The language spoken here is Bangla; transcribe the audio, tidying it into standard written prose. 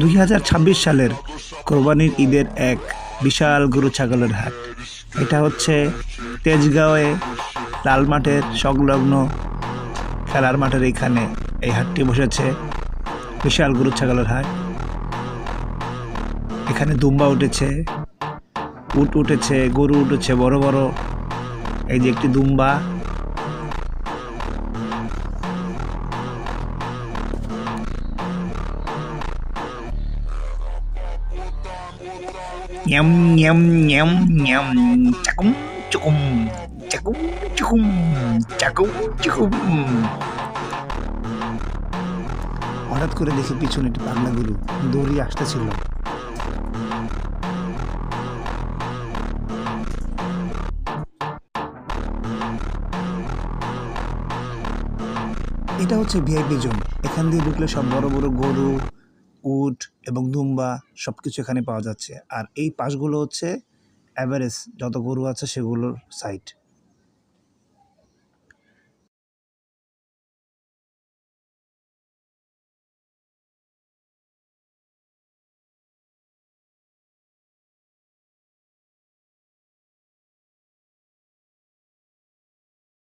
2026 সালের কোরবানির ঈদের এক বিশাল গরু ছাগলের হাট। এটা হচ্ছে তেজগাঁওয়ে লাল মাঠের সংলগ্ন খেলার মাঠের এইখানে এই হাটটি বসেছে। বিশাল গরু ছাগলের হাট। এখানে দুম্বা উঠেছে, উট উঠেছে, গরু উঠেছে বড় বড়। এই যে একটি দুম্বা, nhâm nhâm nhâm nhâm চাকুম চুকুম চাকুম চুকুম চাকুম চুকুম। হঠাৎ করে দেখি পিছনে একটি পাগলা গরু দৌড়িয়ে আসতেছিল। এটা হচ্ছে ভিআইপি জোন। এখান দিয়ে ঢুকলে সব বড় বড় গরু, উট এবং দুম্বা সবকিছু এখানে পাওয়া যাচ্ছে। আর এই পাশগুলো হচ্ছে অ্যাভারেজ যত গরু আছে সেগুলোর সাইট।